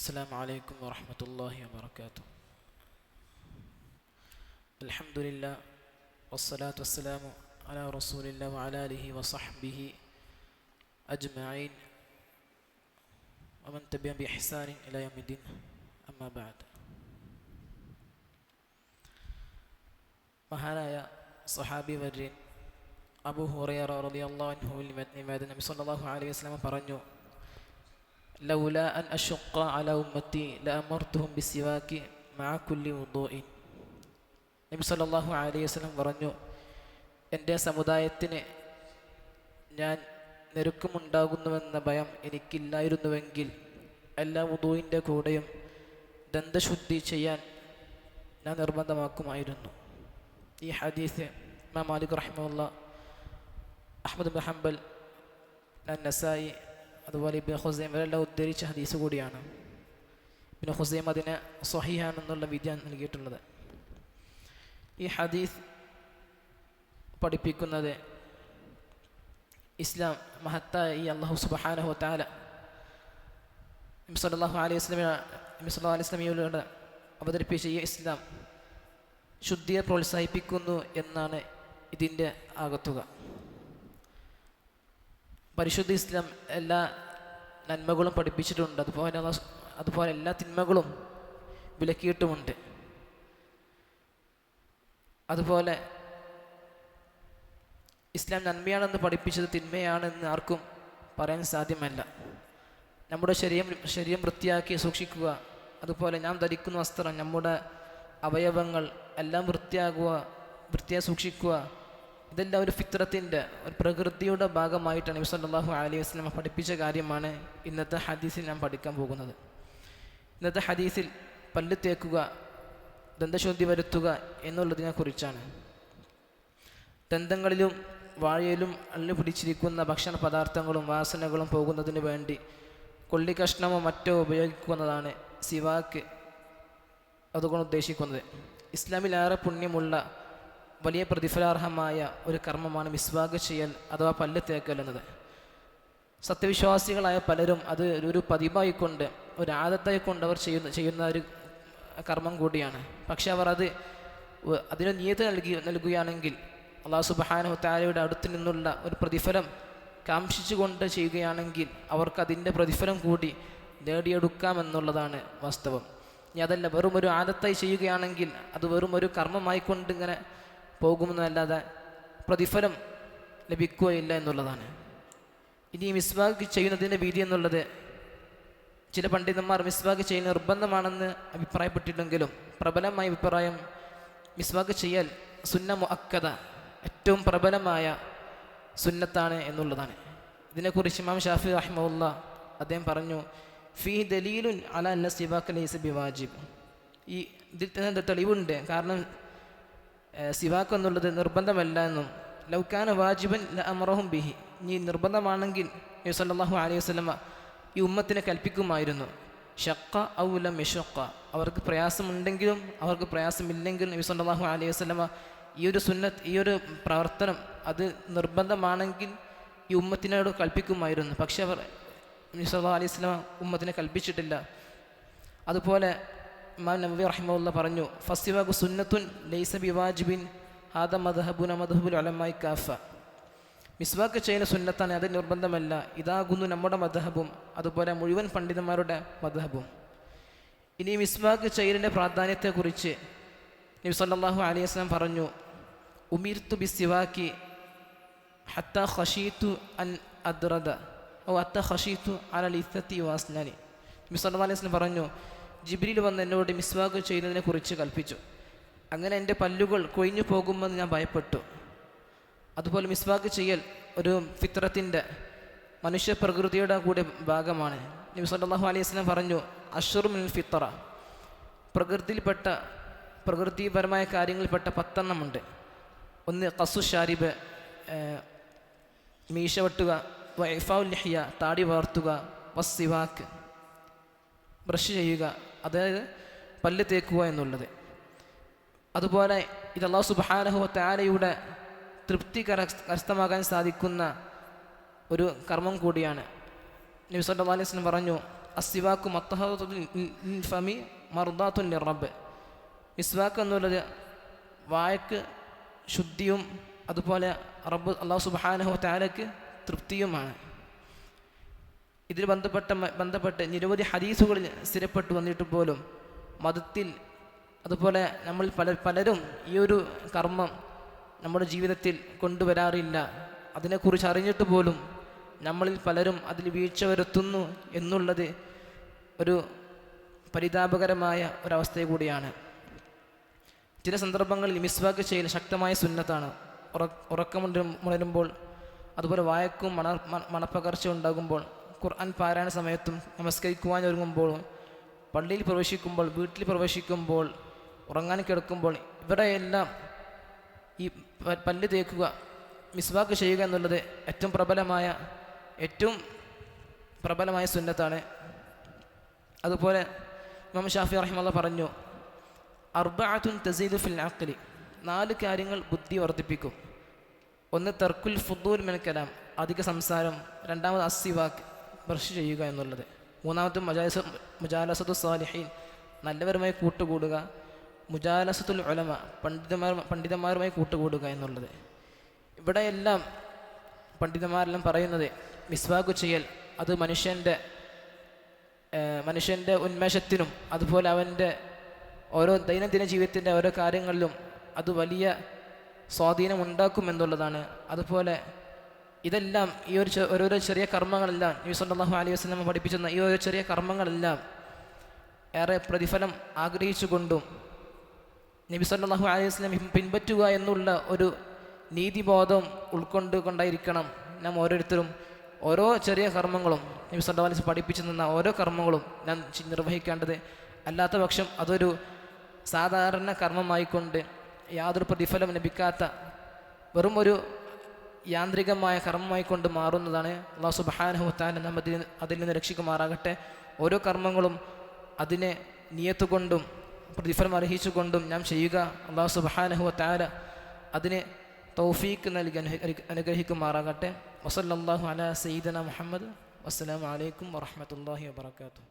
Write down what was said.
السلام عليكم ورحمة الله وبركاته. الحمد لله والصلاة والسلام على رسول الله وعلى آله وصحبه أجمعين ومن تبعهم بإحسان إلى يوم الدين. أما بعد. മഹാനായ സ്വഹാബി വര്യൻ അബൂ ഹുറൈറ റളിയല്ലാഹു അൻഹു നബി സല്ലല്ലാഹു അലൈഹി വസല്ലം പറഞ്ഞു, ലൗലാ അൻ അശുഖ അലാ ഉമ്മത്തി ലഅമർതുഹും ബിസ്സിവാകി മഅ കുല്ലി വുദൂഇൻ. നബി സല്ലല്ലാഹു അലൈഹി വസല്ലം പറഞ്ഞു, എൻ്റെ സമുദായത്തിന് ഞാൻ ഞെരുക്കമുണ്ടാകുന്നുവെന്ന ഭയം എനിക്കില്ലായിരുന്നുവെങ്കിൽ എല്ലാ വുദൂഇൻ്റെ കൂടെയും ദന്തശുദ്ധി ചെയ്യാൻ ഞാൻ നിർബന്ധമാക്കുമായിരുന്നു. ഈ ഹദീസ് ഇമാം മാലിക് റഹിമഹുല്ലാഹ്, അഹ്മദ് ബിൻ ഹംബൽ, നസായി, അതുപോലെ ഇബ്നു ഖുസൈമ ഇവരെല്ലാം ഉദ്ധരിച്ച ഹദീസ് കൂടിയാണ്. ഇബ്നു ഖുസൈമ അതിനെ സ്വഹീഹാണെന്നുള്ള വിധിയാണ് നൽകിയിട്ടുള്ളത്. ഈ ഹദീസ് പഠിപ്പിക്കുന്നത് ഇസ്ലാം മഹത്തായ ഈ അല്ലാഹു സുബ്ഹാനഹു വ തആല നബി സല്ലല്ലാഹു അലൈഹി വസല്ലമയോട് അവതരിപ്പിച്ച ഈ ഇസ്ലാം ശുദ്ധിയെ പ്രോത്സാഹിപ്പിക്കുന്നു എന്നാണ് ഇതിൻ്റെ ആകത്തുക. പരിശുദ്ധ ഇസ്ലാം എല്ലാ നന്മകളും പഠിപ്പിച്ചിട്ടുണ്ട്, അതുപോലെ എല്ലാ തിന്മകളും വിലക്കിയിട്ടുമുണ്ട്. അതുപോലെ ഇസ്ലാം നന്മയാണെന്ന് പഠിപ്പിച്ചത് തിന്മയാണെന്ന് ആർക്കും പറയാൻ സാധ്യമല്ല. നമ്മുടെ ശരീരം വൃത്തിയാക്കി സൂക്ഷിക്കുക, അതുപോലെ നാം ധരിക്കുന്ന വസ്ത്രം, നമ്മുടെ അവയവങ്ങൾ എല്ലാം വൃത്തിയായി സൂക്ഷിക്കുക, ഇതെല്ലാം ഒരു ഫിത്രത്തിൻ്റെ, ഒരു പ്രകൃതിയുടെ ഭാഗമായിട്ടാണ് നബി സല്ലല്ലാഹു അലൈഹി വസല്ലം പഠിപ്പിച്ച കാര്യമാണ് ഇന്നത്തെ ഹദീസിൽ നാം പഠിക്കാൻ പോകുന്നത്. ഇന്നത്തെ ഹദീസിൽ പല്ല് തേക്കുക, ദന്തശുദ്ധി വരുത്തുക എന്നുള്ളതിനെക്കുറിച്ചാണ്. ദന്തങ്ങളിലും വാഴയിലും അള്ളി പിടിച്ചിരിക്കുന്ന ഭക്ഷണ പദാർത്ഥങ്ങളും വാസനകളും പോകുന്നതിന് വേണ്ടി കൊള്ളിക്കഷ്ണമോ മറ്റോ ഉപയോഗിക്കുന്നതാണ് സിവാക്ക് അതുകൊണ്ട് ഉദ്ദേശിക്കുന്നത്. ഇസ്ലാമിലേറെ പുണ്യമുള്ള വലിയ പ്രതിഫലാർഹമായ ഒരു കർമ്മമാണ് മിസ്വാക്ക് ചെയ്യൽ അഥവാ പല്ല് തേക്കൽ എന്നത്. സത്യവിശ്വാസികളായ പലരും അത് ഒരു പതിവായിക്കൊണ്ട്, ഒരു ആദത്തായിക്കൊണ്ട് അവർ ചെയ്യുന്ന ഒരു കർമ്മം കൂടിയാണ്. പക്ഷെ അവർ അതിന് നിയത്ത് നൽകുകയാണെങ്കിൽ, അല്ലാഹു സുബ്ഹാനഹു വ തആലയുടെ അടുത്ത് നിന്നുള്ള ഒരു പ്രതിഫലം കാംക്ഷിച്ചുകൊണ്ട് ചെയ്യുകയാണെങ്കിൽ അവർക്ക് അതിൻ്റെ പ്രതിഫലം കൂടി നേടിയെടുക്കാമെന്നുള്ളതാണ് വാസ്തവം. ഇനി അതല്ല, വെറും ഒരു ആദത്തായി ചെയ്യുകയാണെങ്കിൽ അത് വെറും ഒരു കർമ്മമായിക്കൊണ്ട് ഇങ്ങനെ പോകുമെന്നല്ലാതെ പ്രതിഫലം ലഭിക്കുകയില്ല എന്നുള്ളതാണ്. ഇനി മിസ്വാക്ക് ചെയ്യുന്നതിൻ്റെ വീതി എന്നുള്ളത്, ചില പണ്ഡിതന്മാർ മിസ്വാക്ക് ചെയ്യുന്ന നിർബന്ധമാണെന്ന് അഭിപ്രായപ്പെട്ടിട്ടുണ്ടെങ്കിലും പ്രബലമായ അഭിപ്രായം മിസ്വാക്ക് ചെയ്യൽ സുന്ന മുഅക്കദ, ഏറ്റവും പ്രബലമായ സുന്നത്താണ് എന്നുള്ളതാണ്. ഇതിനെക്കുറിച്ച് ഇമാം ഷാഫി റഹിമഹുല്ലാഹ് അദ്ദേഹം പറഞ്ഞു, ഫീ ദലീലുൻ അലാ അന്ന സിവാക ലൈസ ബിവാജിബ്. ഈ ഇതിൽ തന്നെ തെളിവുണ്ട്, കാരണം സിവാക്ക് എന്നുള്ളത് നിർബന്ധമല്ല എന്നും, ലൗകാന വാജിബൻ ലഅമറഹും ബിഹി, ഇനി നിർബന്ധമാണെങ്കിൽ നബി സല്ലല്ലാഹു അലൈഹി വസല്ലമ ഈ ഉമ്മത്തിനെ കൽപ്പിക്കുമായിരുന്നു. ഷഖ ഔ ലം യഷഖ, അവർക്ക് പ്രയാസമുണ്ടെങ്കിലും അവർക്ക് പ്രയാസമില്ലെങ്കിലും നബി സല്ലല്ലാഹു അലൈഹി വസല്ലമ ഈ ഒരു സുന്നത്ത്, ഈ ഒരു പ്രവർത്തനം അത് നിർബന്ധമാണെങ്കിൽ ഈ ഉമ്മത്തിനോട് കൽപ്പിക്കുമായിരുന്നു. പക്ഷെ അവർ നബി സല്ലല്ലാഹു അലൈഹി വസല്ലമ ഉമ്മത്തിനെ കൽപ്പിച്ചിട്ടില്ല. അതുപോലെ ഇമാം നവവി റഹിമഹുല്ലാഹ് പറഞ്ഞു, ഫസ്സിവാകു സുന്നത്തുൻ ലൈസ ബിവാജിബിൻ ഹാദ മദ്ഹബുന മദ്ഹബുൽ ഉലമായി കാഫ. മിസ്വാക്ക് ചെയ്യുന്ന സുന്നത്താണ്, അത് നിർബന്ധമല്ല, ഇതാകുന്നു നമ്മുടെ മദ്ഹബും അതുപോലെ മുഴുവൻ പണ്ഡിതന്മാരുടെ മദ്ഹബും. ഇനി മിസ്വാക്ക് ചെയ്യലിൻ്റെ പ്രാധാന്യത്തെക്കുറിച്ച് നബി സല്ലല്ലാഹു അലൈഹി വസല്ലം പറഞ്ഞു, ഉമിർതു ബിസ്സിവാക്കി ഹത്താ ഖശീതു അൻ അദ്റദ ഔ ഹത്താ ഖശീതു അലൽ ഇസ്സതി വസ്നനി. നബി സല്ലല്ലാഹു അലൈഹി വസല്ലം പറഞ്ഞു, ജിബ്രീൽ വന്ന് എന്നോട് മിസ്വാക്ക് ചെയ്യുന്നതിനെ കുറിച്ച് കൽപ്പിച്ചു. അങ്ങനെ എൻ്റെ പല്ലുകൾ കൊഴിഞ്ഞു പോകുമെന്ന് ഞാൻ ഭയപ്പെട്ടു. അതുപോലെ മിസ്വാക്ക് ചെയ്യൽ ഒരു ഫിത്രത്തിൻ്റെ, മനുഷ്യ പ്രകൃതിയുടെ കൂടെ ഭാഗമാണ്. നബി സല്ലല്ലാഹു അലൈഹി വസല്ലം പറഞ്ഞു, അഷ്റു മിനൽ ഫിത്ര, പ്രകൃതിപരമായ കാര്യങ്ങളിൽപ്പെട്ട 10 എണ്ണമുണ്ട്. ഒന്ന് ഖസ്സു ഷാരിബ്, മീശ വെട്ടുക, വഇഫാഉൽ ലിഹ്യ, താടി വളർത്തുക, വസ്സിവാക്ക്, ബ്രഷ് ചെയ്യുക, അതായത് പല്ല് തേക്കുക എന്നുള്ളത്. അതുപോലെ ഇത് അല്ലാഹു സുബ്ഹാനഹു വ തആലയുടെ തൃപ്തി കരസ്ഥമാകാൻ സാധിക്കുന്ന ഒരു കർമ്മം കൂടിയാണ്. നബി സല്ലല്ലാഹു അലൈഹി വസല്ലം പറഞ്ഞു, അസ്സിവാക്കു മത്തഹത്തുൽ ഫമി മർദാത്തുൻ ലിറബ്ബ്. മിസ്വാക്ക് എന്നുള്ളത് വായക്ക് ശുദ്ധിയും അതുപോലെ റബ്ബ് അല്ലാഹു സുബ്ഹാനഹു വതആലയ്ക്ക് തൃപ്തിയുമാണ്. ഇതിൽ ബന്ധപ്പെട്ട് നിരവധി ഹദീസുകളിൽ സ്ഥിരപ്പെട്ടു വന്നിട്ട് പോലും മതത്തിൽ അതുപോലെ നമ്മൾ പലരും ഈ ഒരു കർമ്മം നമ്മുടെ ജീവിതത്തിൽ കൊണ്ടുവരാറില്ല. അതിനെക്കുറിച്ച് അറിഞ്ഞിട്ട് പോലും നമ്മളിൽ പലരും അതിൽ വീഴ്ച വരുത്തുന്നു എന്നുള്ളത് ഒരു പരിതാപകരമായ ഒരവസ്ഥ കൂടിയാണ്. ചില സന്ദർഭങ്ങളിൽ മിസ്വാക്ക് ചെയ്യൽ ശക്തമായ സുന്നത്താണ്. ഉറക്കമുണരുമ്പോൾ അതുപോലെ വായക്കും മണപ്പകർച്ച ഉണ്ടാകുമ്പോൾ, ഖുർആൻ പാരായണ സമയത്തും, നമസ്കരിക്കുവാൻ ഒരുങ്ങുമ്പോഴും, പള്ളിയിൽ പ്രവേശിക്കുമ്പോൾ, വീട്ടിൽ പ്രവേശിക്കുമ്പോൾ, ഉറങ്ങാൻ കിടക്കുമ്പോൾ, ഇവിടെയെല്ലാം ഈ പല്ല് തേക്കുക, മിസ്വാക്ക് ചെയ്യുക എന്നുള്ളത് ഏറ്റവും പ്രബലമായ സുന്നത്താണ്. അതുപോലെ ഇമാം ഷാഫി റഹിമഹുല്ലാഹ് പറഞ്ഞു, അർബഅത്തുൻ തസീദു ഫിൽ അഖ്ലി, 4 കാര്യങ്ങൾ ബുദ്ധി വർദ്ധിപ്പിക്കും. ഒന്ന് തർക്കുൽ ഫുദൂൽ മിനൽ കലാം, അധിക സംസാരം. രണ്ടാമത് അസ്സിവാക്ക്, ബ്രഷ് ചെയ്യുക എന്നുള്ളത്. മൂന്നാമത്തെ മുജാലസത്തു സാലിഹീൻ, നല്ലവരുമായി കൂട്ടുകൂടുക. മുജാലസത്തുൽ ഉലമ, പണ്ഡിതന്മാരുമായി കൂട്ടുകൂടുക എന്നുള്ളത്. ഇവിടെയെല്ലാം പണ്ഡിതന്മാരെല്ലാം പറയുന്നത് മിസ്വാക്ക് ചെയ്യൽ അത് മനുഷ്യൻ്റെ ഉന്മേഷത്തിനും അതുപോലെ അവൻ്റെ ഓരോ ദൈനംദിന ജീവിതത്തിൻ്റെ ഓരോ കാര്യങ്ങളിലും അത് വലിയ സ്വാധീനം ഉണ്ടാക്കുമെന്നുള്ളതാണ്. അതുപോലെ ഇതെല്ലാം ഈ ഓരോരോ ചെറിയ കർമ്മങ്ങളെല്ലാം നബി സല്ലല്ലാഹു അലൈഹി വസല്ലം പഠിപ്പിച്ചിരുന്ന ഈ ഓരോ ചെറിയ കർമ്മങ്ങളെല്ലാം ഏറെ പ്രതിഫലം ആഗ്രഹിച്ചുകൊണ്ടും നബി സല്ലല്ലാഹു അലൈഹി വസല്ലം പിൻപറ്റുക എന്നുള്ള ഒരു നീതിബോധം ഉൾക്കൊണ്ടായിരിക്കണം നാം ഓരോരുത്തരും ഓരോ ചെറിയ കർമ്മങ്ങളും നബി സല്ലല്ലാഹു അലൈഹി വസല്ലം പഠിപ്പിച്ചു തന്ന ഓരോ കർമ്മങ്ങളും നാം നിർവഹിക്കേണ്ടത്. അല്ലാത്ത പക്ഷം അതൊരു സാധാരണ കർമ്മമായിക്കൊണ്ട് യാതൊരു പ്രതിഫലം ലഭിക്കാത്ത വെറും ഒരു യാന്ത്രികമായ കർമ്മമായിക്കൊണ്ട് മാറുന്നതാണ്. അല്ലാഹു സുബ്ഹാനഹു വതആല നമ്മെ അതിൽ നിന്ന് രക്ഷിക്കുമാറാകട്ടെ. ഓരോ കർമ്മങ്ങളും അതിനെ നിയത്ത് കൊണ്ടും പ്രതിഫലം അർഹിച്ചുകൊണ്ടും നാം ചെയ്യുക. അല്ലാഹു സുബ്ഹാനഹു വതആല അതിന് തൗഫീഖ് നൽകി അനുഗ്രഹിക്കുമാറാകട്ടെ. വസല്ലല്ലാഹു അലാ സയ്യിദിനാ മുഹമ്മദ്. വസ്സലാമു അലൈക്കും വറഹ്മത്തുള്ളാഹി വബറകാതുഹു.